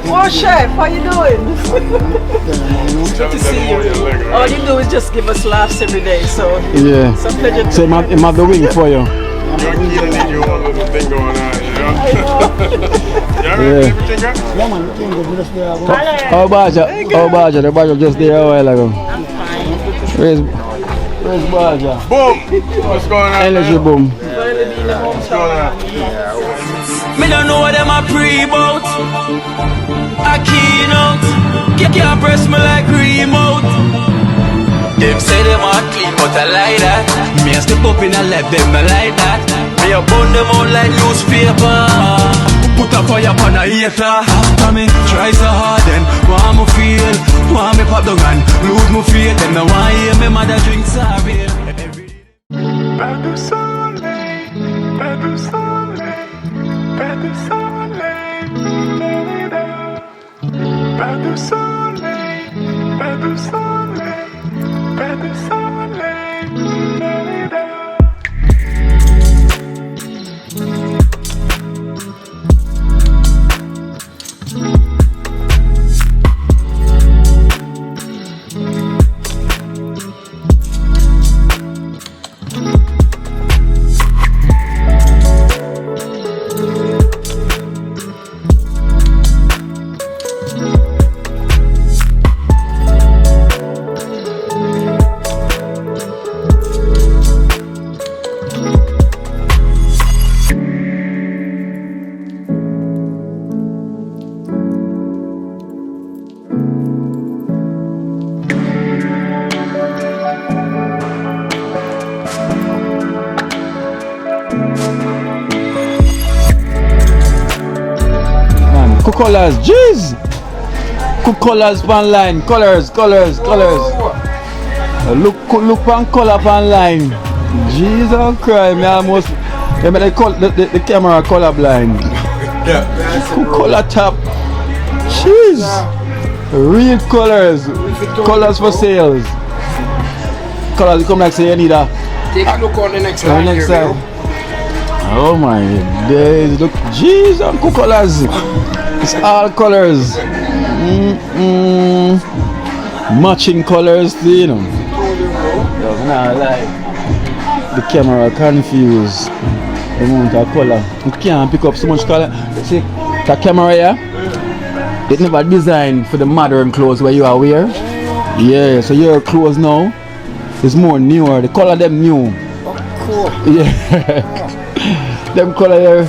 Oh, chef, how you doing? It's good to see you. All you do is just give us laughs every day, so Yeah. it's a pleasure. So I'm have the wing for you. You're killing your own little thing going on, you know? I know. Yeah, everything good? Yeah, man, you can just there. How about you? How about you? The badger just there a while ago. I'm fine. Where's badger? Boom! What's going on? Energy man? boom. What's going on? Me don't know what them a pre-bout. A keynote. Can't press me like remote. Them say them a clean, but I like that. Me a step up in a lap, them I like that. Me a burn them out like newspaper. Put a fire upon a hater. After me, try so hard then. Want me feel, want me pop down and lose me faith. Them no want hear me mother drink sorry. Pas de soleil, pas de soleil, pas de soleil, pas de soleil, pas de soleil, pas de soleil. Cook colors, jeez! Cook colors pan line, colors. Look pan color pan line. Jesus Christ, me almost they made the camera color blind. Yeah. Cook color top. Jeez! Real colors for sales. Colors come like say you need a Take a look on the next the line next here, side. Oh my days, look, jeez, and cook colors. It's all colors. Matching colors, you know. Nah, like the camera confused the amount of color. You can't pick up so much color. See, the camera here, it never designed for the modern clothes where you are wear. Yeah, so your clothes now is more newer. The color them new. Cool. Yeah. Them color here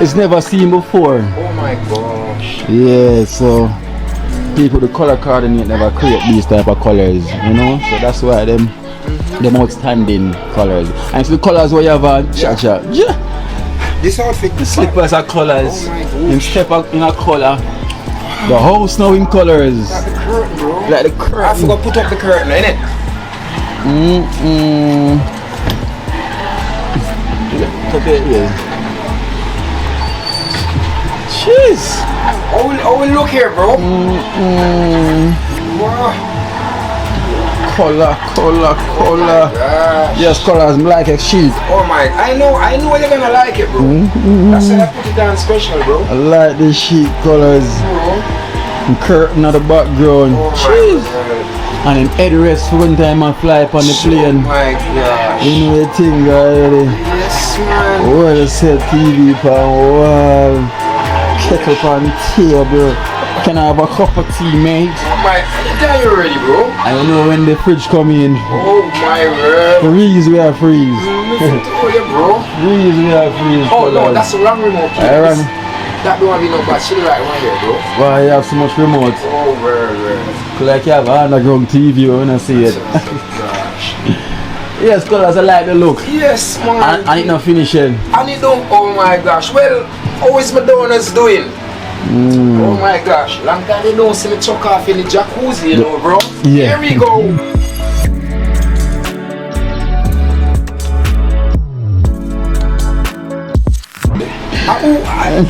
is never seen before. Oh my gosh. Yeah, so people the color coordinate never create these type of colors, you know. So that's why them outstanding colors. And it's the colors where you have a cha-cha. Yeah. This outfit, The slippers are colors. Oh my gosh. In step up in a color. The house now in colors. like the curtain, bro. Like the I curtain. forgot to put up the curtain, innit? Look at it. Jeez. Oh, we look here, bro. Wow. Color. Gosh. Yes, colors like a sheet. Oh my, I know you're gonna like it, bro. That's why I put it down special, bro. I like the sheet colors. And curtain at the background. Oh Jeez. my God. And then headrest for one time I fly up on the Oh plane. my gosh. You know the thing already. Yes, man. Well set TV pan wall. Kettle pan table. Can I have a cup of tea, mate? Oh my, are you ready, bro? I know when the fridge come in. Oh my word. Freeze, we are freeze. Listen to you, bro. Freeze, we are freeze. Oh no, colors. that's the wrong remote. Alright. That don't have no battery right one here, bro. Why you have so much remote? Oh, word. Like you have an underground TV when I see it. Gosh. Yes, colors I like the look. Yes, man. And it not finishing. And it don't, oh my gosh. Well, how is my donuts doing? Oh my gosh. Long time they don't see me chuck off in the jacuzzi, you know, bro. Yeah. Here we go.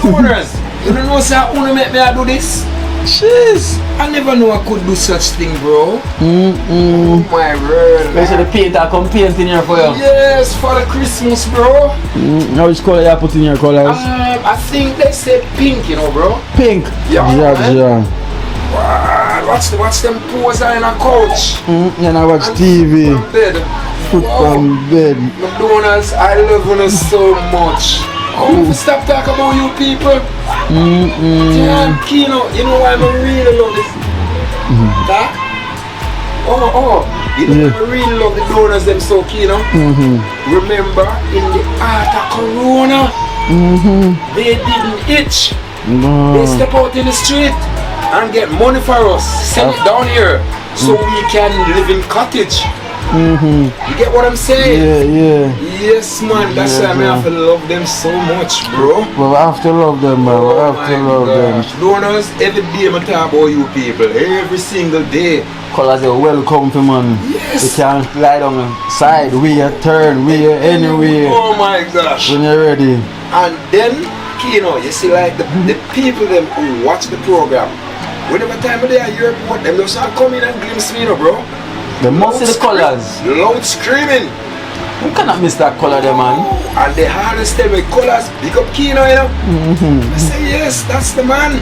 Owners, you don't know say I wanna make me do this? Jeez. I never know I could do such thing, bro. Mm-mm. Oh my word. They say the painter come paint in here for you. Yes, for the Christmas, bro. Now which color you put in your colors? I think they say pink, you know, bro. Pink. Yeah, man. yeah. Wow, watch them pose on a couch. And I watch TV. From bed. Foot from bed. McDonald's, I love you so much. Oh, stop talking about you people. Damn, Kino, you know why I really love this? That? You know I really love the donuts them so, Kino. Remember, in the art of Corona, they didn't itch. They step out in the street and get money for us. Send it down here so we can live in cottage. You get what I'm saying? Yeah. Yes, man. That's why I have to love them so much, bro. Well, I have to love them, man. I have to love them. Donuts, every day I talk about you people. Every single day. Colors are welcome to man. Yes. You can lie down the side, where turn, where anywhere. Oh my gosh. When you're ready. And then, Kino, you see like the people them who watch the program. Whenever time of day I hear about them, they start coming and glimpse me, bro. The most of the colors. Loud screaming. You cannot miss that color there, man. And the hardest them with colors, big up Kino, you know. I say, yes, that's the man.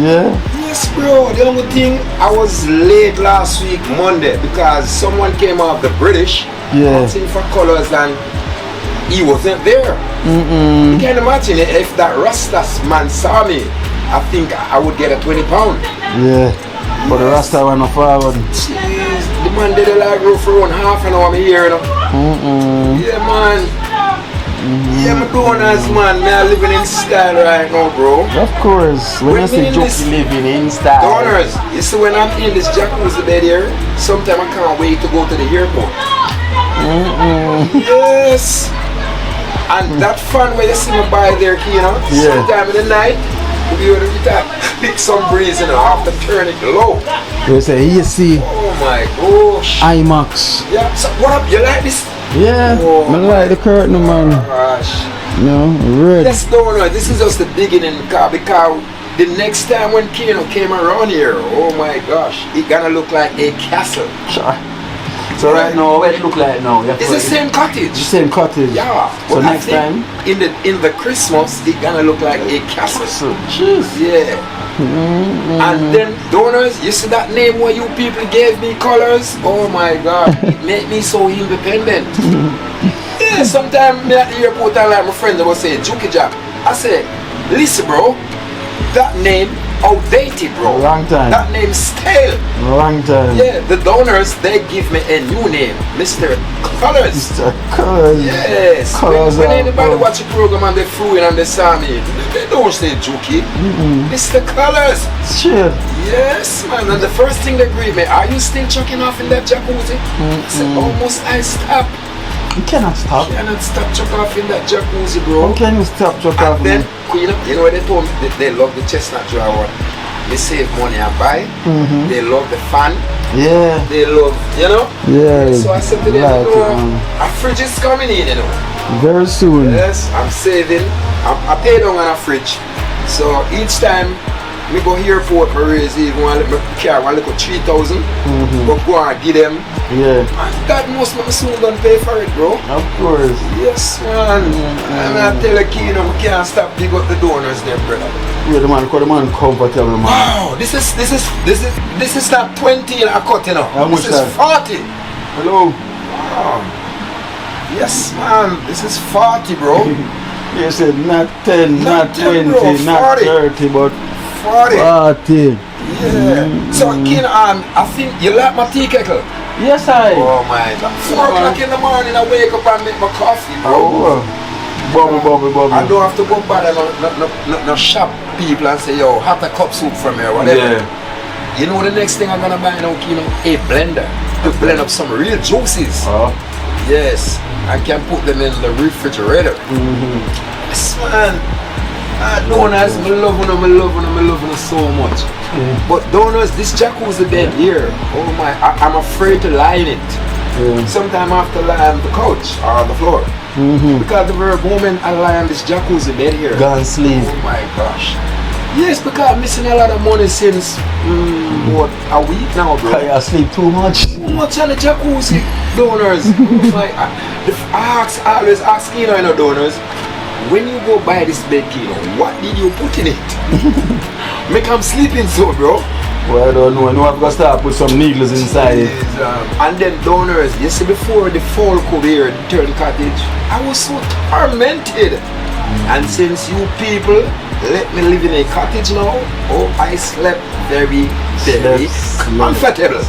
Yeah. Yes, bro. The only thing, I was late last week, Monday, because someone came out of the British asking for colors and he wasn't there. You can imagine if that Rastas man saw me, I think I would get a £20. Yeah. But the Rasta went forward. Jeez, the man did a like rough around half an hour here, you know. Yeah, man. Yeah, I'm doing as man. Me living in style right now, bro. Of course. When you say jokey living in style. Donors, you see when I'm in this jacuzzi bed here, sometimes I can't wait to go to the airport. Yes. And that fan where you see me by there, you know, sometime in the night, you will pick some breeze, you know, I have to turn it low. You say, you see. Oh my gosh. IMAX. Yeah, so what up? You like this? Yeah, I like the curtain, man. Gosh. No, red. Yes, no, this is just the beginning, because the next time when Kino came around here, oh my gosh, it gonna look like a castle. So right now, what it look like now? It's the same cottage. The same cottage. Yeah. So next time, in the Christmas, it gonna look like a castle. Jeez. Yeah. And then donors, you see that name where you people gave me colors? Oh my God, it made me so independent. Yeah. Sometimes me at the airport, I like my friend, they will say Juki Jack. I say, listen, bro, that name outdated, bro. Long time. That name stale. Long time. Yeah, the donors, they give me a new name, Mr. Colors. Mr. Colors. Yes. Colors when anybody watch the program and they flew in and they saw me, they don't say Juki. Mr. Colors. Shit. Yes, man. And the first thing they greet me, are you still chucking off in that jacuzzi? I said, almost I stop. You cannot stop. You cannot stop chucking off in that jacuzzi, bro. How can you stop chucking off? Then, you know what they told me? They love the chestnut drawer. They save money and buy. They love the fan. Yeah. They love, you know? Yeah. So I said to them, a fridge is coming in, you know. Very soon. Yes, I'm saving. I pay down on a fridge. So each time me go airport, I raise even one little car, one little 3,000. But go and give them. Yeah. And that most of me soon gonna pay for it, bro. Of course. Yes, man. And I tell you, Kino, we can't stop big up the donors there, brother. Yeah, the man comfortable, man. Wow, this is not 20 in a cut, you know. How much this is 40. Hello. Wow. Yes, man. This is 40, bro. You said not 10, not 20, bro, not 40. 30, but 40. 40. Yeah. So, Kino, I think you like my tea kettle. Yes, I. Oh my God. 4 o'clock in the morning, I wake up and make my coffee, bro. Bubble. I don't have to go bother no shop people and say, yo, have a cup soup from here, whatever. You know the next thing I'm gonna buy now, Kino? A blender to blend up some real juices. Yes, I can put them in the refrigerator. Yes, man. Donuts, I love them so much. But donuts, this jacuzzi bed here, oh my, I'm afraid to lie in it. Sometimes I have to lie on the couch or on the floor. Because the very moment I lie on this jacuzzi bed here, go and sleep. oh my gosh. Yes, because I'm missing a lot of money since what, a week now, bro. I sleep too much. Too much on the jacuzzi donors. Like, I always ask Kino, you know, donors, when you go buy this bed, Kino, what did you put in it? Make him sleeping so, bro. Well, I don't know. I know I've got to start put some needles inside it. And then donors, you see, before the fall could be here, the third cottage, I was so tormented. And since you people let me live in a cottage now, oh, I slept very comfortable.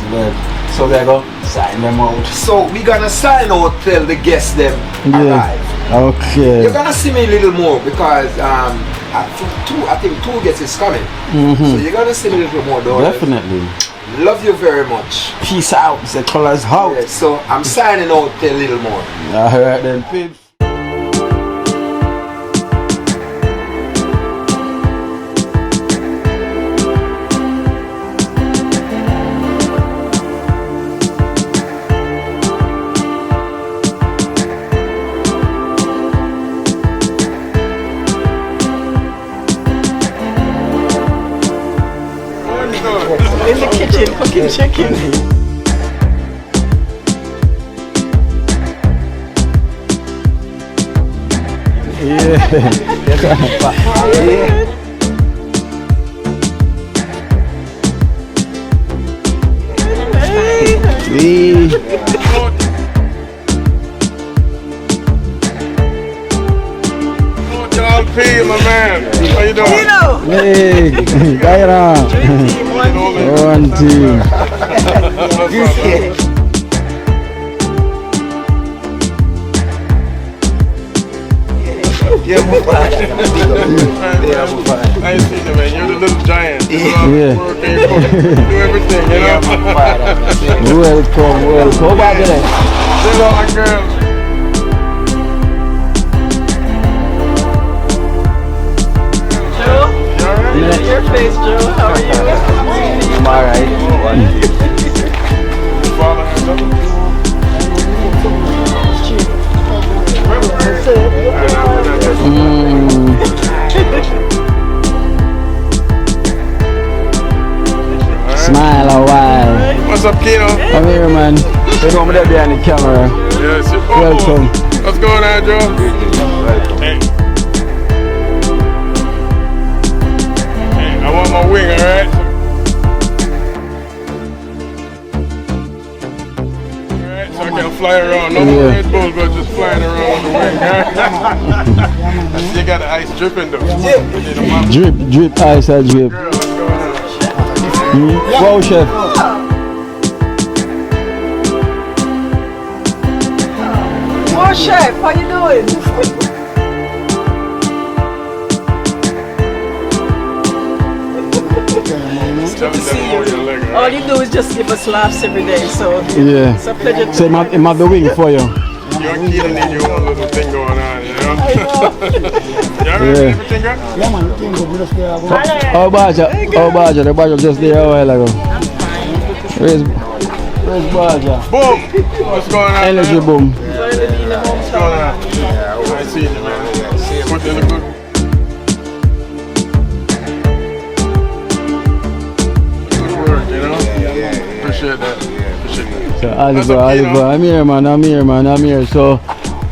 So we are going to sign them out. So we gonna sign out till the guests them arrive. Okay. You're gonna see me a little more because I think two guests is coming. So you're gonna see me a little more, though. Definitely. Love you very much. Peace out. The colors out. Yeah, so I'm signing out till a little more. Alright then, peeps. In the kitchen, cooking chicken. P, my man. How you doing? Kino! Hey, Gaira. One team. Yeah, nice to meet you, man. You're the little giant. Yeah. Do everything, you know? Welcome. Back there. Hello, my girl. Your face, Joe. How are you? I'm alright. Smile a while. What's up, Kino? I'm here, man. They know me there behind the camera. Yes. Welcome. What's going on, Joe? Hey. I want my wing, alright? Alright, so I can fly around. No more Red Bull, but just flying around on the wing, alright? I see you got the ice dripping though. Drip, ice and drip. Girl, what's going on? Wow, chef. Oh, chef, how you doing? Good to see you. All you do is just give us laughs every day, so Yeah. it's a pleasure to So I'm at the wing for you. You and Kino need your own little thing going on, you know? I know. You alright? Everything good? Oh, Baja, the Baja just there a while ago. Where's Baja? Boom! What's going on? Energy Man? boom. What's going on? I see you, man. Put in a good. Good work, you know? Appreciate that. Appreciate that. So Oliver, I'm here. So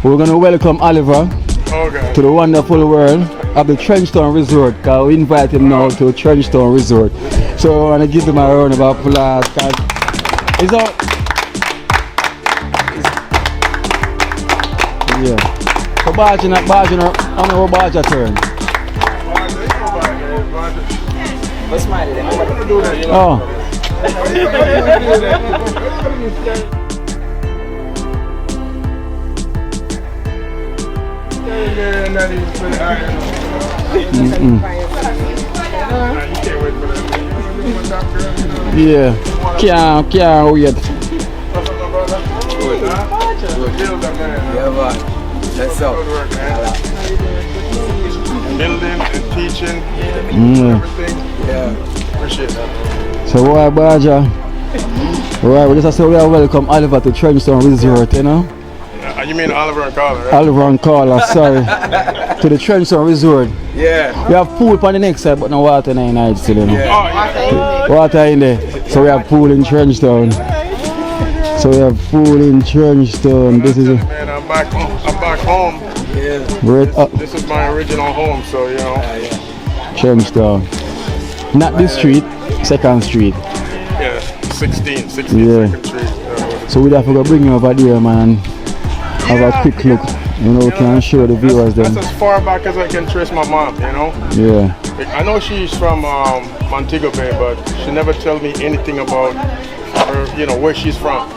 we're gonna welcome Oliver Okay. to the wonderful world of the TrenchTown Resort. Cause we invite him now to TrenchTown Resort. So I wanna give him a round of applause. It's all. Yeah. So Baja, on our Baja turn. What's my name? Oh. Yeah. Can't wait. Let's go. Building and teaching, everything. Yeah. Appreciate that. So why Baja? Alright, we just say we are welcome Oliver to TrenchTown Resort, you know? You mean Oliver and Carla, right? Oliver and Carla, sorry. To the TrenchTown Resort. Yeah. We have pool on the next side, but no water in the night still. You know? Yeah. Water in there. So we have pool in TrenchTown. So we have pool in TrenchTown. This is Man, I'm back home. This is my original home, so you know. TrenchTown. Not this street, 2nd Street. Yeah, 16 Yeah. 2nd Street. So we'd have to go bring you over there, man. Have a quick look. You know, we can show the viewers them. That's as far back as I can trace my mom, you know? Yeah. I know she's from Montego Bay, but she never tell me anything about her, you know, where she's from.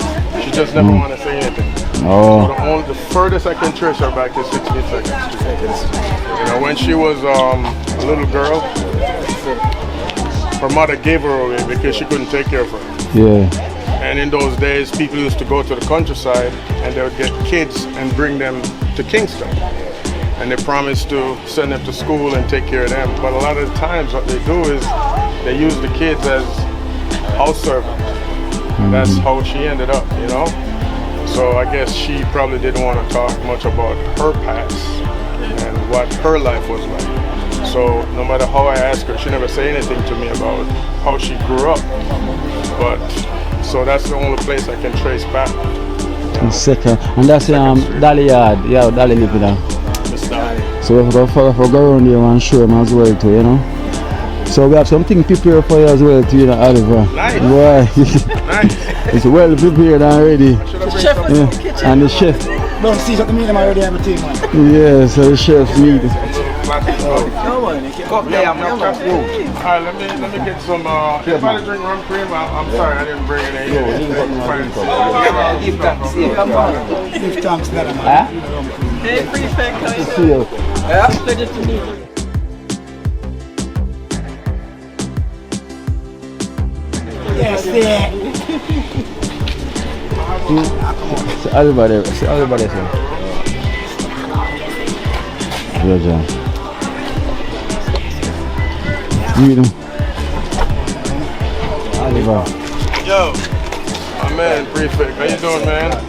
She just never want to say anything. Oh. So the furthest I can trace her back is 16 seconds. You know, when she was a little girl, her mother gave her away because she couldn't take care of her. Yeah. And in those days, people used to go to the countryside and they would get kids and bring them to Kingston. And they promised to send them to school and take care of them. But a lot of the times what they do is they use the kids as house servants. And that's how she ended up, you know? So I guess she probably didn't want to talk much about her past and what her life was like. So no matter how I ask her, she never say anything to me about how she grew up. But so that's the only place I can trace back. And second, and that's Dolly Yard. Yeah, Dolly live there. So we have to go around there and show him as well too, you know. So we have something prepared for you as well too, you know, Oliver. Nice. Boy. Nice. It's well prepared already. The chef was in the kitchen. And the chef. Don't see something mean already everything, man. Yeah, so the chef's meat. No one. Alright, let me get some. If I drink rum cream, I'm sorry I didn't bring any. Give thanks, brother, man. Hey, prefect, how you See you. Pleasure to meet you. Yes, yeah. See Oliver there. See Oliver there, sir. Yeah, John. Meet him. Oliver. Yo, my man, prefect, how you doing, man?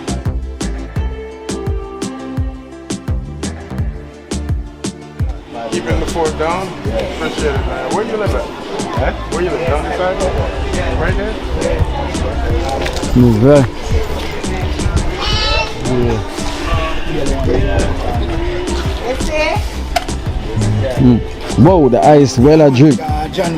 Keeping the fort down? Appreciate it, man. Where you live at? Where you live? Down the side? Right there? Move there. Whoa, the ice well a drip. John,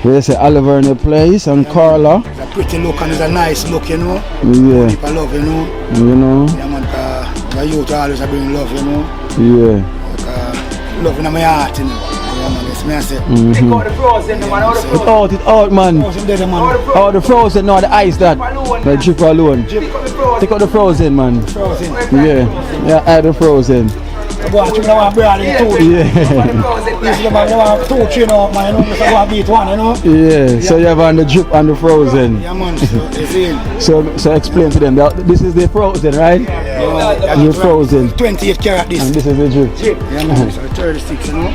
We say Oliver in the place and Carla. it's a pretty look and it's a nice look, you know. Yeah, People love, you know. you know. Yeah, man, the youth always bring love, you know. Yeah. Love in my heart, you know. Yeah, man, that's me I say. Take out the frozen, man. It out, man. Frozen there, man. Oh, the frozen, no, the ice that. The drip alone. Take out the frozen, man. Frozen. Yeah, yeah, add the frozen. Go on, you know, I'm bringing two. Yeah, This is the man, you want 2, 3 now, man, you know. Just go and beat one, you know. yeah. So you have on the drip and the frozen. Yeah, man, so it's in. So explain to them that this is the frozen, right? Yeah, The frozen. 28 carat this. And this is the drip. Yeah, man, it's a 36, you know.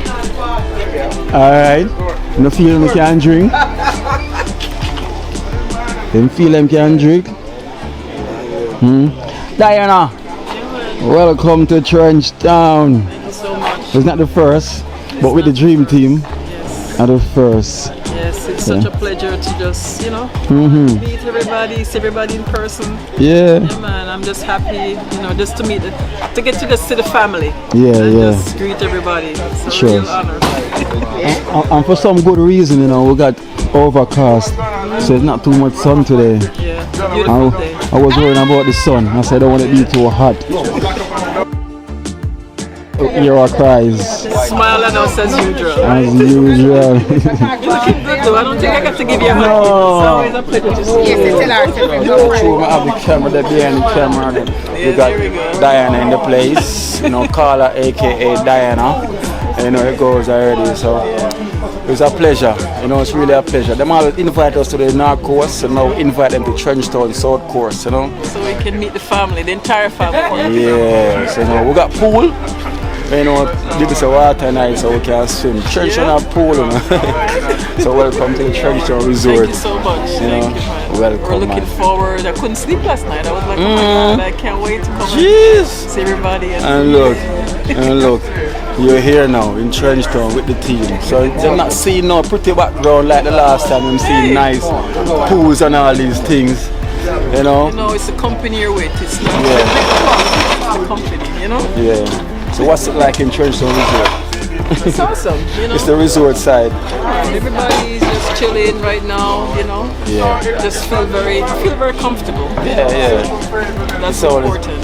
Alright. No feel them can drink. Them feel them can drink. Diana, welcome to TrenchTown. Thank you so much. It's not the first, but with the dream team, Yes. at the first. Yes, it's such a pleasure to just, you know, meet everybody, see everybody in person. Yeah, Yeah, man, I'm just happy, you know, just to meet, to get to just see the family. yeah, And yeah. just greet everybody. It's a Sure. real honor. And for some good reason, you know, we got overcast, so it's not too much sun today. Yeah, beautiful day. I was worrying about the sun. I said I don't want it to be too hot. Hear our cries Smile at us as usual. as usual. You're looking good though. I don't think I got to give you a hug. It's always a pleasure to see you. True, I have the camera there behind the camera. Then we got Diana in the place. You know, Carla, aka Diana. You know, it goes already. So it's a pleasure. You know, it's really a pleasure. Them always invite us to the North Coast, so now invite them to TrenchTown South Coast. You know. So we can meet the family, the entire family. Yeah. So you know, we got pool. You know, give us a water night so we can swim. TrenchTown and pool, you know. So welcome to the TrenchTown Resort. Thank you so much. You know, Thank you, man. welcome, We're looking man. forward. I couldn't sleep last night. I was like, oh my God, I can't wait to come Jeez. and see everybody. And look, you're here now in TrenchTown with the team. So they're not seeing no pretty background like the last time. I'm seeing nice pools and all these things. You know? You know, it's the company you're with. It's not it's the company, you know? Yeah. So what's it like in TrenchTown Resort? It's awesome, you know? It's the resort side. Everybody's just chilling right now, you know? Yeah. Just feel very comfortable. Yeah. That's So important.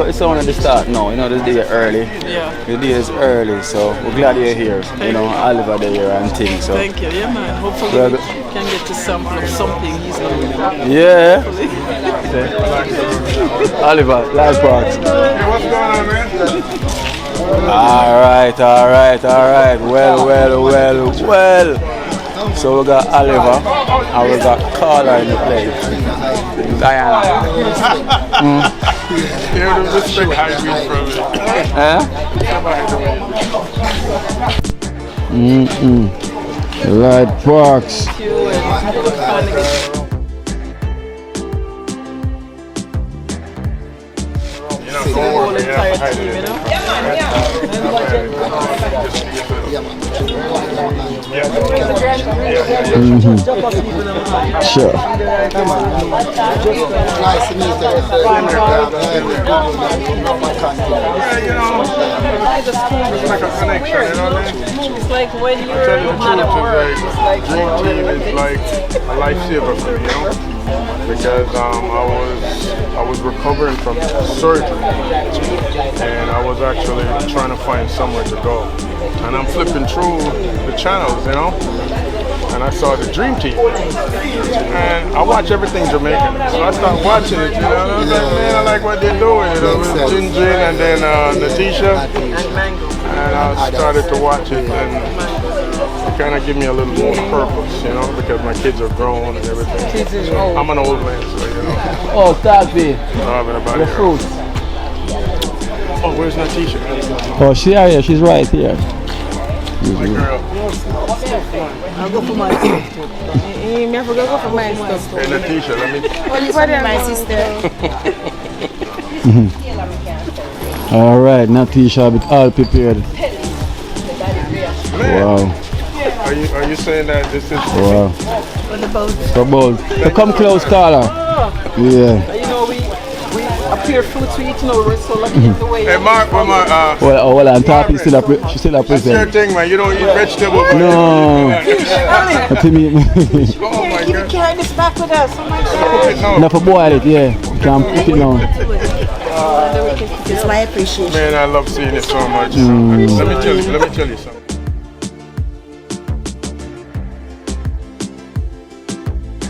It's only the start now, you know, the day early. Yeah. The day is early, so we're glad you're here. You know, Oliver there and things. So Thank you, yeah man. Hopefully Well, we can get to sample of something easily. yeah. Oliver, live parts. Hey, what's going on, man? Alright. Well. So we got Oliver and we got Carla in the place. Diana. Here to respect hybrid from it. Light parks. The whole entire team, you know? Sure. Nice to meet you. It's like a connection, you know what I mean? It's like when Tell you you're the not at truth, work. it's like dream team is like a lifesaver for me, you know? Because I was recovering from surgery and I was actually trying to find somewhere to go. And I'm flipping through the channels, you know? And I saw the Dream Team. And I watch everything Jamaican. So I started watching it, you know? And I was like, man, I like what they're doing, you know? With Ginger and then Natisha. And I started to watch it and it kind of give me a little more purpose, you know, because my kids are grown and everything. I'm an old man, so, you know. Oh, Tagby. The fruit. Oh, where's Natisha? Oh, she's right here. My girl. I'll go for my sister. You never go for my stuff. Hey, Natisha, let me... Only for my sister. All right, Natisha, with all prepared. Man, Wow. are you saying that this is... Wow. For both. So come close, Carla. Yeah. You know, we appear food to eat, you know, we're so lucky in the way. Hey, Mark, Well, and Tati still up. She still up that's your present. thing, man. You don't eat vegetables. No. To me. Oh, my God. Carry this back with us. Oh my God. Cook it now. Enough for boil it, yeah. Can't cook it now. It's my appreciation. Man, I love seeing it so much. You know? Let me tell you something.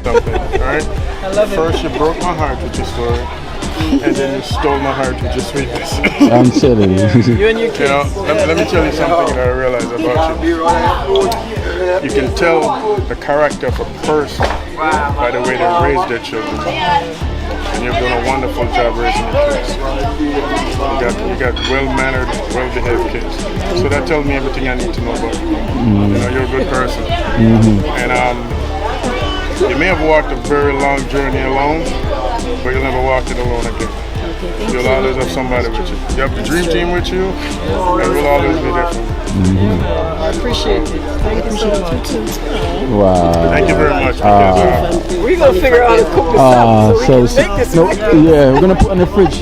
Alright? I love it. First you broke my heart with your story, and then you stole my heart with your sweetness. I'm telling you. You and your kids. You know, let me tell you something that I realized about you. You can tell the character of a person by the way they raise their children. And you've done a wonderful job raising your kids. You got well-mannered, well-behaved kids. So that tells me everything I need to know about you. You know, you're a good person. And you may have walked a very long journey alone, but you'll never walk it alone again. You'll always have somebody with you. You have the Dream Team with you, and we'll always be there for you. I appreciate it. Thank you so much. Wow. Thank you very much. We're going to figure out how to cook this up so we can make this. Yeah, we're gonna put on the fridge.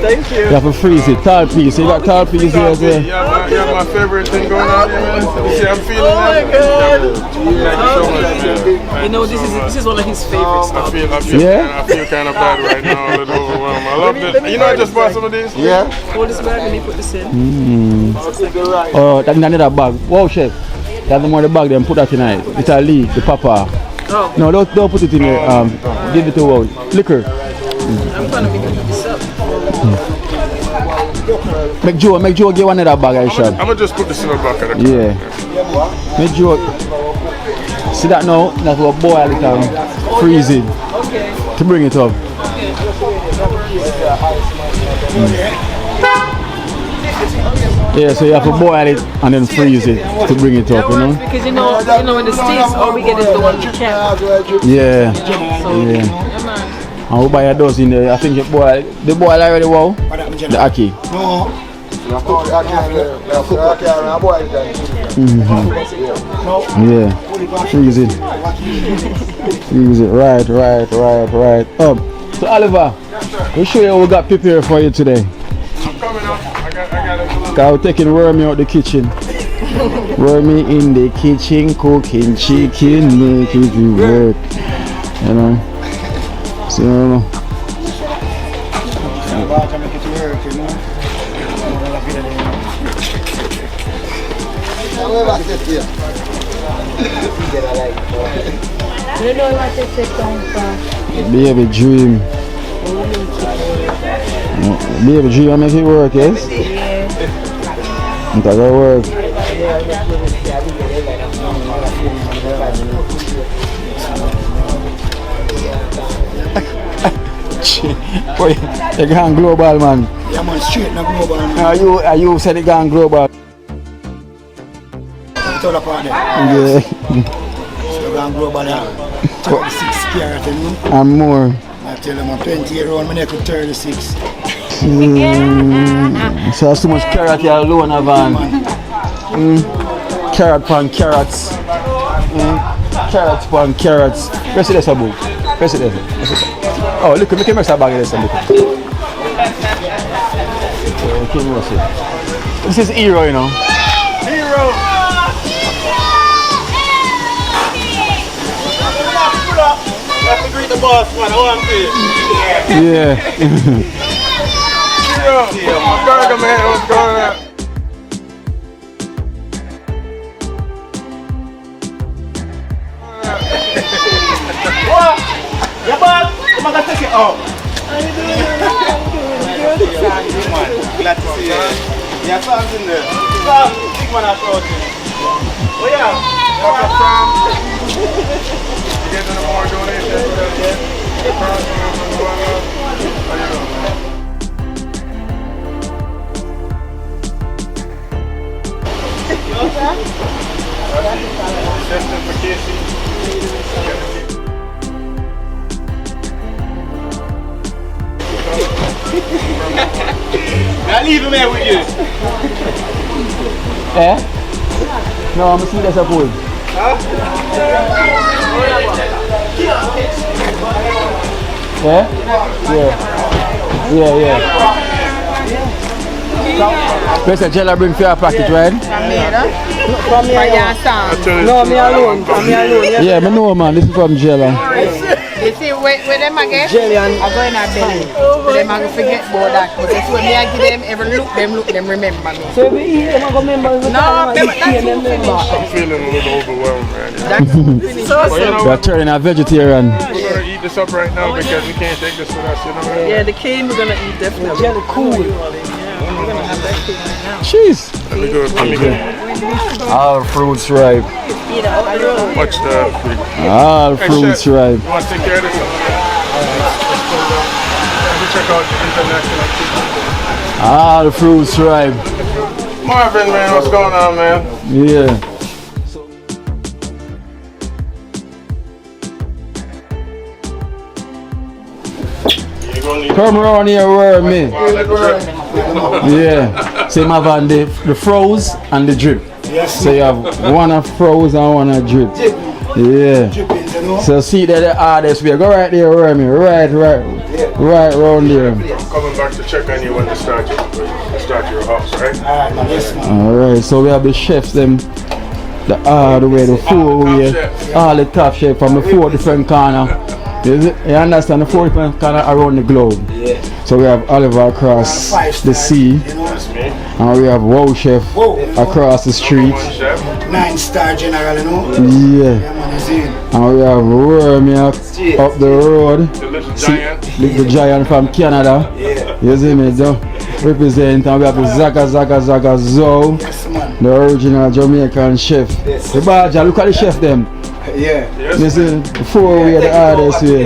Thank you. You have to freeze it. Tall piece. You got tall piece here as well. You have my favorite thing going on here, man. You see, I'm feeling Oh my that. God. Thank you so much, man. You know, this is one of his favorite I stuff. feel Yeah? kind of bad right now, a little overwhelmed. I love this. You know, I just bought some of these. Yeah. Hold this bag and you put this in. Oh, that's another bag. Wow, chef. That's the more the bag. Then put that in it. It's a leak. The papa. Oh, No, don't put it in there. Give it to wow. Liquor. I'm going to make this up. Make Joe get one of that bag, I shall. I'm gonna just put this in a bucket. Yeah. Make Joe. See that now? That's what boil it and freeze it Okay. to bring it up. Yeah, so you have to boil it and then freeze it to bring it up, you know? Because you know in the States, all we get is the one we can. Yeah. Yeah. And we buy a dozen there. I think you boil the boil already wow? The ackee. No. Yeah. Freeze it. Freeze it. Right. Up. So Oliver, we'll show you what we got prepared for you today. I'm coming up. I got it. We're taking Wormy out the kitchen. Wormy in the kitchen, cooking chicken, make it work. You know? So, baby dream. Baby dream, I make it work, yes? Yeah. It doesn't work. Boy, you gone global, man. Yeah, man, straight na global. You said it gone global. It's all upon there. Yeah. So gone global, yeah. 36 carats, you know. And more. I tell them I'm 20-year-old, my neck with 36. So that's too much carrot here alone, Van. Carrot pan carrots. Carrots pan carrots. Press it this above. Press it this. Oh, look, make him press that bag this. This is Hero, you know. Hero! You have to greet the boss, man. I want to. Yeah. Hero! My burger, man. What's going on? What? Your boss? Come on, take it out. Glad to see you. Yeah, Sam's in there. Sam, big man, I showed you. Oh, yeah. What's up, Sam? You getting any more donations? I'll leave him here with you. Eh? No, I'm seeing that's a pool. Yeah? Yeah. Plus a jelly bring for your packet, right? From here, no, me alone. Yeah, I know, man. This is from Jella. You see, where them again? Jelly and I go in a belly. So them I forget about that. But that's when me I give them, every look them remember me. so we eat them and go remember the No, time that's too finished. I'm feeling a little overwhelmed, man. That's too finished. But you know We're what? turning a vegetarian. We're gonna eat this up right now because we can't take this with us, you know? Yeah, the cane we're gonna eat definitely. jelly cool. We're gonna have that cane right now. Jeez. Let me go. All fruits ripe. Watch the. All fruits ripe. You want to take care of this? Let me check out the international people. All fruits ripe. Marvin, man, what's going on, man? Yeah. Come around here, where me? Yeah. So you have on the froze and the drip. Yes. So you have one of froze and one of drip. Yeah. Drippings, you know. So see that the hardest way. Go right there, where me? Right round there. I'm coming back to check on you when you start your house, right? Alright, man, yes, man. Alright, so we have the chefs them all the way, the four way, all the top chef from the 4 different corner. You understand, the 4 different corner around the globe. Yeah. So we have Oliver across the sea, You know, and we have Wow Chef across the street. 9-star general, you know. Yeah. Yeah, man, you see. And we have Wormy up the road. The little giant. The giant from Canada. Yeah. You see me, though? Represent, and we have the Zaga Zoe, Yes, man. the original Jamaican chef. The Baja, look at the chef them. Yeah. Yes, You see, before we are the hardest way.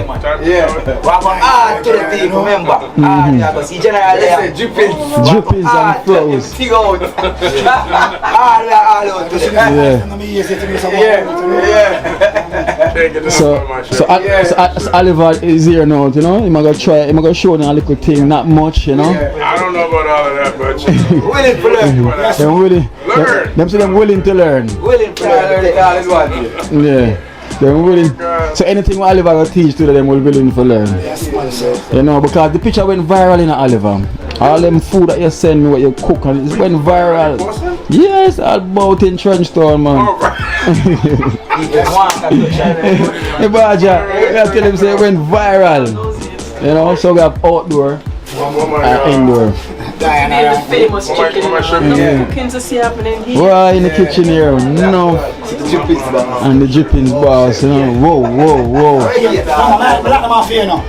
Yeah. Ah, to the team, remember. Ah, yeah, but see general there. Drippings and flows. Fig out. All out. Yeah. So Oliver is here now, you know. He's gonna show them a little thing, not much, you know. I don't know about all of that, but Willing to learn. They're willing. Learn. Them say them willing to learn. Willing to learn. All is one. Yeah. They're willing. So anything what Oliver will teach to them will be willing to learn. Yes, man, sir. You know, because the picture went viral in Oliver. All them food that you send, what you cook, and it went viral. Yes, all about in TrenchTown, man. Hey, Baja, we have to tell him say it went viral. You know, so we have outdoor and indoor. The famous chicken. No cookings to see happening here. Why in the kitchen here? No. And the drippings bars, you know. Whoa.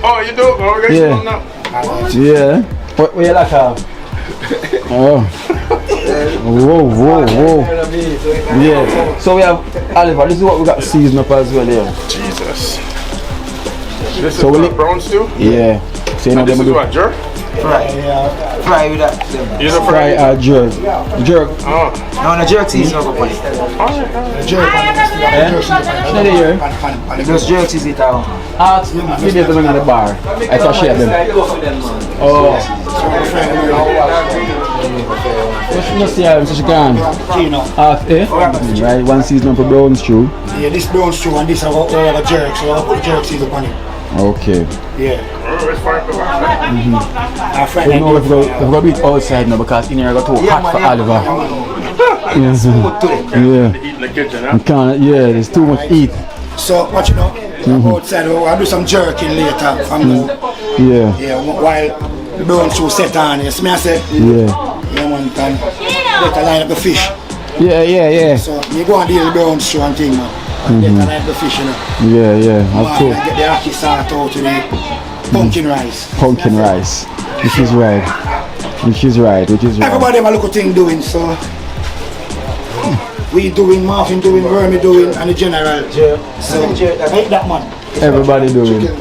Oh, you do? Oh, Yeah. Yeah. What you like? Oh. Whoa. Yeah. So we have Oliver. This is what we got seasoned up as well here. Jesus. This So is we what, brown stew? Yeah. So you know This them is do what, jerk? Fry with that. You know fry or jerk. Jerk. Oh. No, jerk season up on it. Steady here. Those jerks is it out. Ask me if them in the bar. I can share them. Oh. What's your name? Such a gun. Kino. Right, one season up a brown stew. Yeah, this brown stew and this are all the jerks, so I'll put jerk season on it. Okay. Yeah. Oh, it's fine. Our friend We know we've got to do it outside now because in here I got too hot for Oliver. Yeah. Eat in the kitchen, huh? There's too much eat. So, what you know, outside, I'll do some jerking later from the, while the brown stew set on. You see me, I say? Yeah, man, can later line up the fish. Yeah. So, you go and deal with the brown stew and thing, man. And later line up the fish, you know. Yeah. Of course. And get the ackee salt out to the pumpkin rice. Pumpkin rice. Which is right. Everybody have a little thing doing, so. We doing, Martin doing, Vermi doing, and the general. So, make that man. Everybody doing. After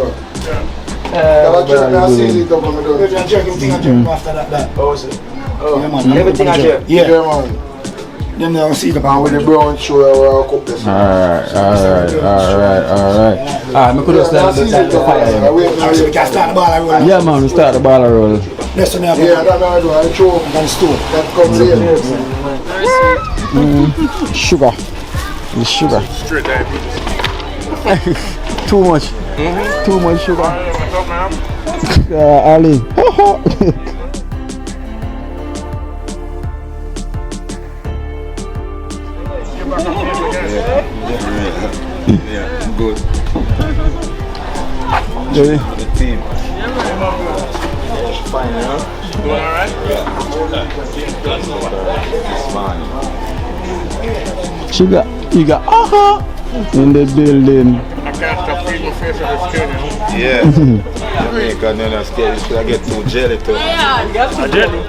that. Yeah, man. Everything I jerk. Yeah, man. Then they'll see the power with the brown show where I cook this. Alright. I could have started the fire. So we can start the ball roll. Yeah, man, we start the ball roll. That's what I have. Yeah, that's what I do. I show up And stove. that comes here. Sugar. The sugar. Straight diabetes. Too much. Too much sugar. What's up, man? Ali. Yeah, good. Really? The team. Doing alright? Sugar. You got in the building. I can't stop feeding my face on the skin, you know? Yeah. Jamaica, then I scared I get too jelly too. Jelly?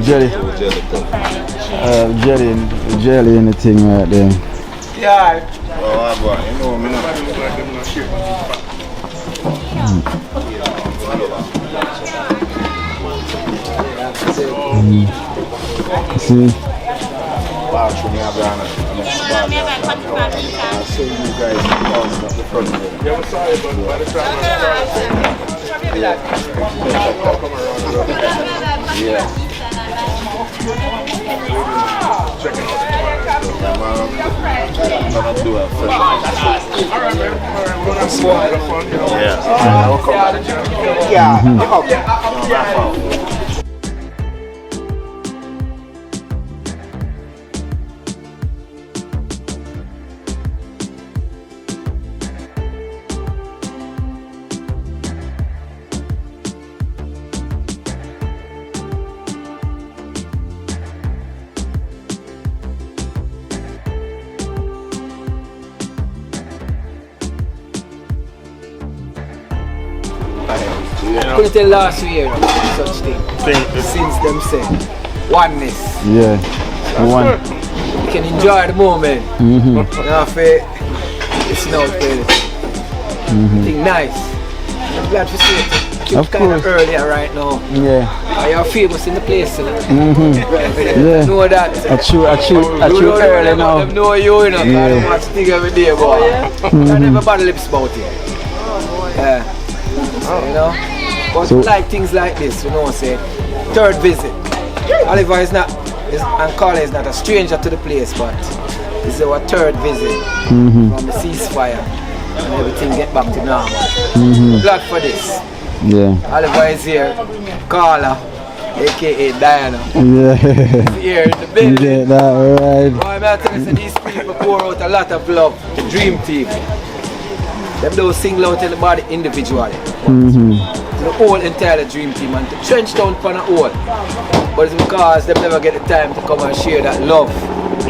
Jelly. Too jelly too. Jelly in the thing right there. Yeah. Oh, boy, you know me now. See? Bathroom, you have to so you guys are at the front there. Yeah, I'm sorry, but by the time I checking out I'm gonna do a fresh. alright, man. Alright, we'll have some fun, you know? Yeah. I'll come back. Couldn't tell last year such thing. Since them say oneness. Yeah. One. you can enjoy the moment. You know, it's not very thing nice. I'm glad to see it. It's kind of earlier right now. Yeah. You're famous in the place, you know. Yeah. Know that. I chew early now. Them know you, you know. Yeah. I don't want to think every day, boy. I never bad lips about it. Yeah. You know. But So, like things like this, you know, say, third visit. Oliver is not, and Carla is not a stranger to the place, but this is our third visit from the ceasefire and everything get back to normal. I'm glad for this. Yeah. Oliver is here, Carla, aka Diana, Yeah. is here in the building. Yeah, that right. Boy, I'm telling you, these people pour out a lot of love. The dream team. Them don't single out anybody individually. The whole entire dream team and the TrenchTown for the whole. But it's because they never get the time to come and share that love.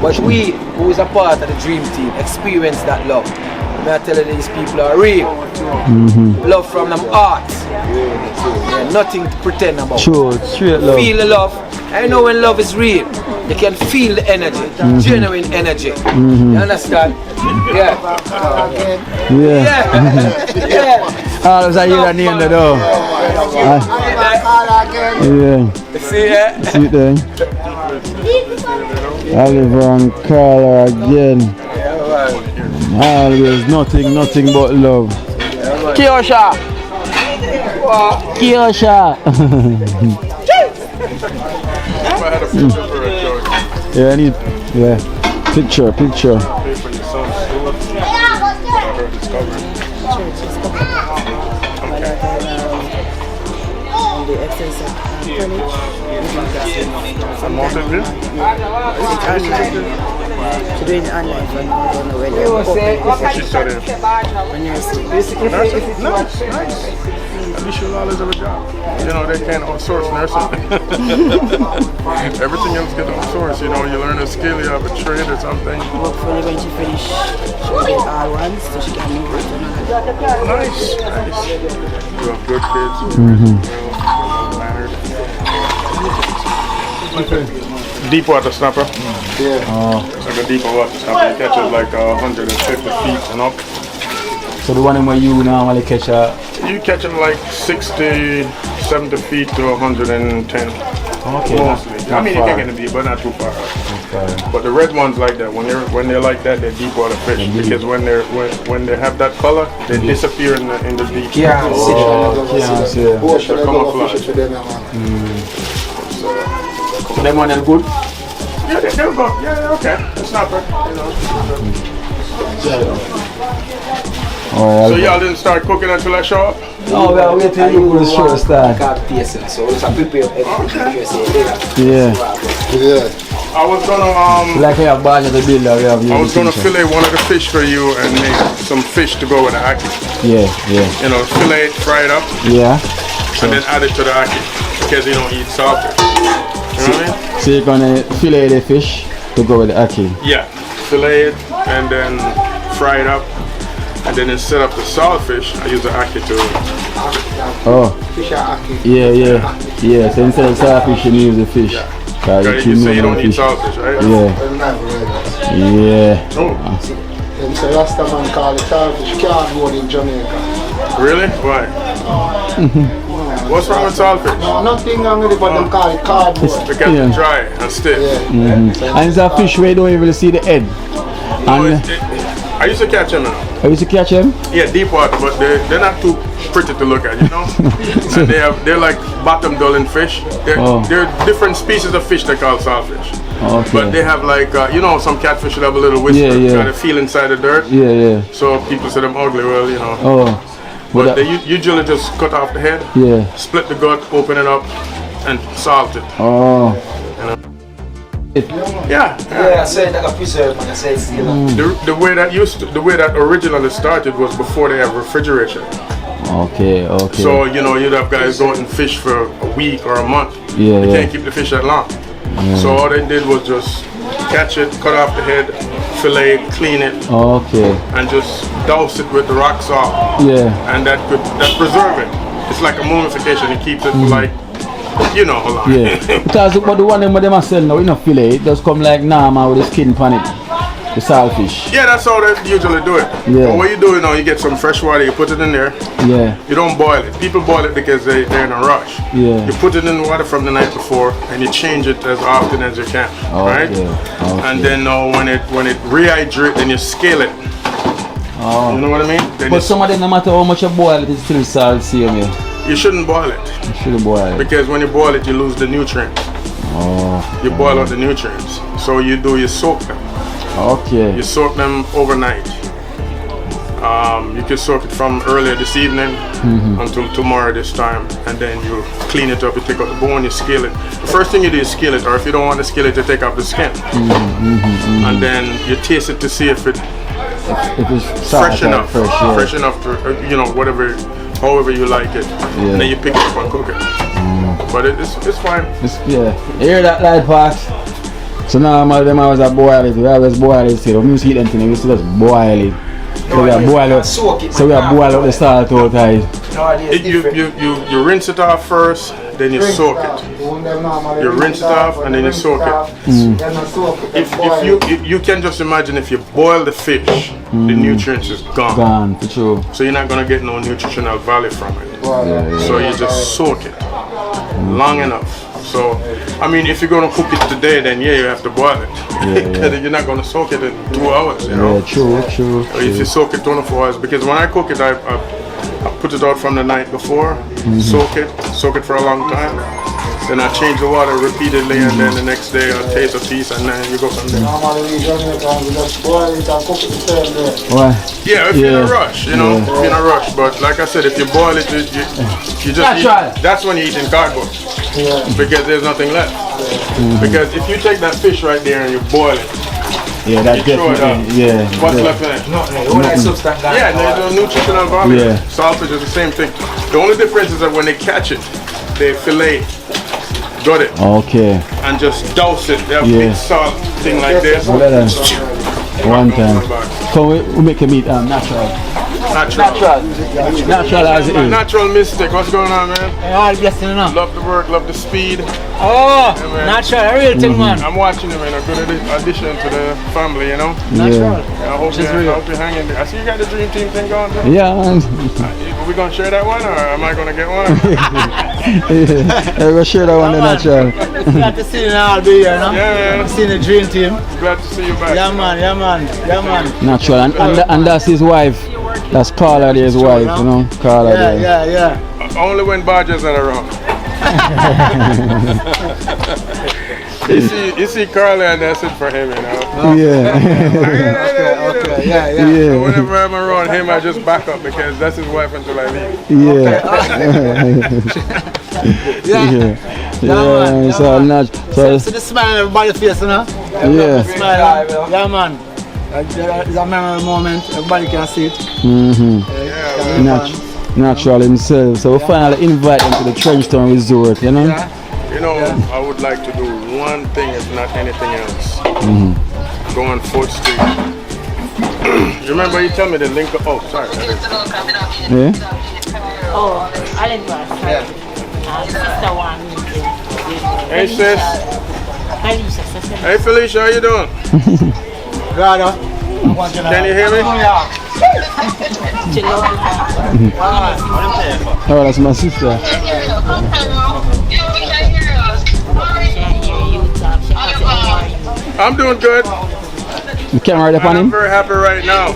But we, who is a part of the dream team, experience that love. And I tell you, these people are real. Love from them hearts. Yeah, nothing to pretend about. True, straight love. Feel the love. I know when love is real, you can feel the energy, genuine energy. You understand? Yeah. Yeah. Yeah. All of a sudden you don't name the door. Yeah. See it? See it then. Oliver and Carla again. Always nothing but love. Kiosha! Kiosha! Yeah, I need picture. Pay for your son's school. Her discovery. A mountain view? She's doing it online for now. I don't know when you're She's studying. Nice. At least you'll always have a job. You know, they can't outsource nursing. Everything else get outsourced. You know, you learn a skill, you have a trade or something. hopefully when she finish, she'll get all ones so she can move on to another. Nice. You have good kids. Well-mannered. Deep water snapper. Oh. It's like a deeper water snapper. You catch it like 150 feet and up. So the one where you normally catch You catch them like 60, 70 feet to 110. Okay. Mostly. I mean, you can get a deep, but not too far. But the red ones like that. When they're like that, they're deep water fish. Because when they have that color, they disappear in the deep. Yeah. Camouflage. So them one are good? Yeah, they'll go. Yeah, they're okay. It's not bad. So y'all didn't start cooking until I show up? No, we are waiting till you go to show start. So we can prepare everything. Yeah. I was gonna Like we have badge of the builder, we have I was gonna fillet one of the fish for you and make some fish to go with the ackee. Yeah. You know, fillet it, fry it up, Yeah. and then add it to the ackee because you don't eat saltfish. You know what I mean? So you're gonna fillet the fish to go with the ackee. Yeah, fillet it and then fry it up, and then instead of the saltfish, I use the ackee to. Oh. Yeah. So instead of saltfish, you use the fish. Okay, you say you don't eat saltfish, right? Yeah. Oh, Them say Rasta man call it saltfish cardboard in Jamaica. really? Why? What's wrong with saltfish? No, nothing wrong with it, but them call it cardboard. Because it's dry and stiff. And it's a fish where you don't even see the head. And I used to catch them now. I used to catch him. Yeah, deep water, but they're not too pretty to look at, you know. And they're like bottom dwelling fish. They're different species of fish they call saltfish. Okay. But they have like you know, some catfish will have a little whisper, kind of feel inside the dirt. Yeah. So people say them ugly. Well, you know. Oh. But they usually just cut off the head. Yeah. Split the gut, open it up, and salt it. Oh. You know? Yeah. I said like a preserve, man. I said The way that originally started was before they have refrigeration. Okay. So you know, you'd have guys go out and fish for a week or a month. Yeah. They can't keep the fish that long. So all they did was just catch it, cut off the head, fillet it, clean it, Okay. and just douse it with the rock salt. Yeah. And that preserve it. It's like a mummification. It keeps it for like You know how long. Yeah. Because but the one them I sell now, you know fillet, it just come like normal with the skin on it. The saltfish. Yeah, that's how they usually do it. Yeah. But what you do now, you get some fresh water, you put it in there. Yeah. You don't boil it. People boil it because they're in a rush. Yeah. You put it in water from the night before and you change it as often as you can. Right? Okay. And then when it rehydrates, then you scale it. Oh. You know what I mean? Then But some of them, no matter how much you boil it, it's still salt same. Yeah. you shouldn't boil it. You shouldn't boil it. Because when you boil it, you lose the nutrients. Oh. You boil out the nutrients. So you soak them. Okay. You soak them overnight. You can soak it from earlier this evening until tomorrow this time, and then you clean it up. You take out the bone, you scale it. The first thing you do is scale it, or if you don't want to scale it, you take off the skin, and then you taste it to see if it's fresh enough, fresh enough to whatever, however you like it, and then you pick it up and cook it. But it's fine. Yeah. You hear that light box? So now them always boil it. We always boil it. So when you see them things, we just boil it. So we are boil out. So we are boil out the salt out of it. You rinse it off first, then you soak it. You rinse it off and then you soak it. If you can just imagine if you boil the fish, the nutrients is gone. Gone for sure. So you're not gonna get no nutritional value from it. So you just soak it long enough. So, I mean, if you're gonna cook it today, then you have to boil it. Because you're not gonna soak it in 2 hours, you know. Yeah, true. Or if you soak it 24 hours, because when I cook it, I put it out from the night before, soak it for a long time. Then I change the water repeatedly, and then the next day I taste a piece, and then you go from there. Yeah, if you're in a rush, if you're in a rush. But like I said, if you boil it, you just eat. That's when you eat in cardboard, because there's nothing left. Because if you take that fish right there and you boil it, yeah, that's definitely, what's left in it? Yeah, there's no nutritional value. Yeah. Saltfish is the same thing. The only difference is that when they catch it, they fillet. Got it. Okay. And just douse it. They have big salt thing like this. One time. So we make a meat natural. Natural as it is. Natural mystic. What's going on, man? All blessing enough. Love the work, love the speed. Oh, yeah, natural, a real thing, man. I'm watching you, man. A good addition to the family, you know? Natural. I hope you're hanging there. I see you got the dream team thing going, bro. Yeah, man. Are we going to share that one, or am I going to get one? We're going to share that one, the natural. Glad to see you now, I'll be here, no? Yeah, man. Seeing the dream team. Glad to see you back. Yeah, man. Natural, and that's his wife. That's Carla, his wife, you know? Carla. Yeah. Only when Badgers are around. you see Carla, and that's it for him, you know? Yeah. So whenever I'm around him, I just back up because that's his wife until I leave. Yeah. So the smile on everybody's face, you know? Yeah. Smile. Yeah, man. It's a memorable moment. Everybody can see it. Natural himself. So we finally invite him to the TrenchTown resort, you know? You know, I would like to do one thing, if not anything else. Go on 4th Street. Remember you tell me the link. Oh, sorry. Yeah? Oh, I didn't know. Sister one. Hey, sis. Hey, Felicia, how you doing? Can you hear me? Oh, that's my sister. I'm doing good. The camera right up on him? I'm very happy right now.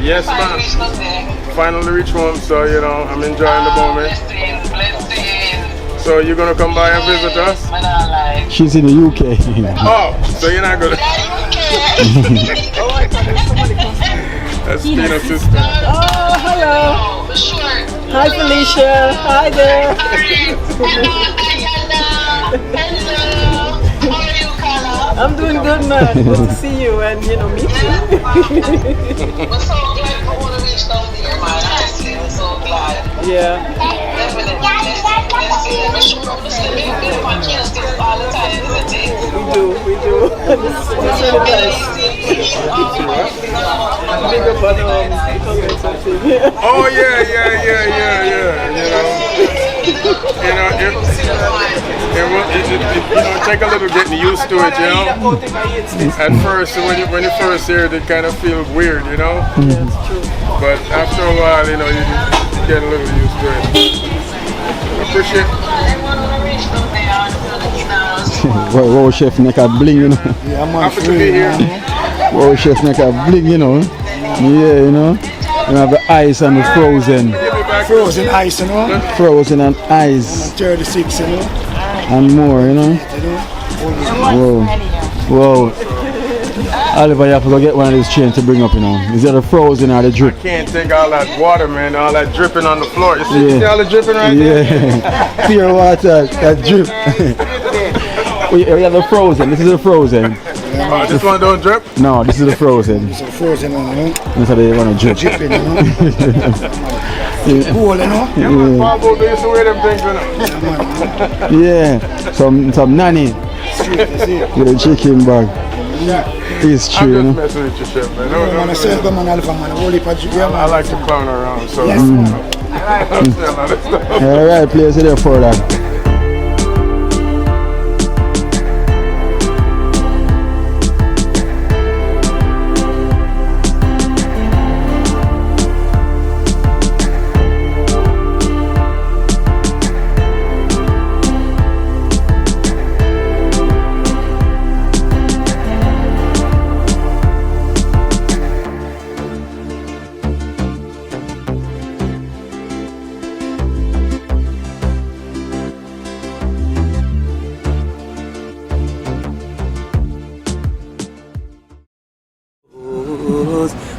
Yes, ma'am. Finally reached home, so you know I'm enjoying the moment. So you're gonna come by and visit us? She's in the UK. Oh, so you're not gonna. That's Kino's sister. Oh, hello. Hi, Felicia. Hi there. I'm doing good, man. Good to see you and meet you. We're so glad for all the reach down there, man. Honestly, we're so glad. Yeah. We do. That's really nice. Big up on comments and things. Oh yeah. It take a little getting used to it, you know. At first, when you first hear it, it kind of feels weird, you know. But after a while, you know, you get a little used to it. Appreciate. Wow, chef neck a bling, you know. Yeah, man. Happy to be here. Wow, chef neck a bling, you know. Yeah, you know. You have the ice and the frozen. Frozen ice, you know. Frozen and ice. 36, you know. And more, you know. Whoa. Oliver, you have to go get one of these chains to bring up, you know. Is it the frozen or the drip? I can't take all that water, man. All that dripping on the floor. You see all the dripping right there? Yeah. Pure water, that drip. We have the frozen. This is the frozen. This one don't drip? No, this is the frozen. It's a frozen one, you know. That's how they want to drip. Dripping, you know. Cool, you know. Yeah, man. Pablo, they used to wear them things, you know. Yeah. Some nanny with a chicken bag. It's true, you I'm know. just messing with you, chef, man. Man, I said, come on, Alpha, man. Holy Patrick, yeah, I man. like to clown around, so. Yes. Alright, players, there for that.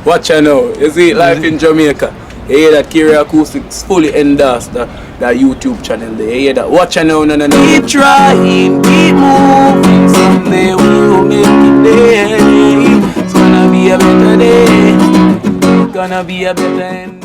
Watch out now. You see life in Jamaica. You hear that Kira Acoustics fully endorsed that YouTube channel there. You hear that? Watch out now, no. Keep trying, keep moving. Someday we'll make it there. It's gonna be a better day. It's gonna be a better end.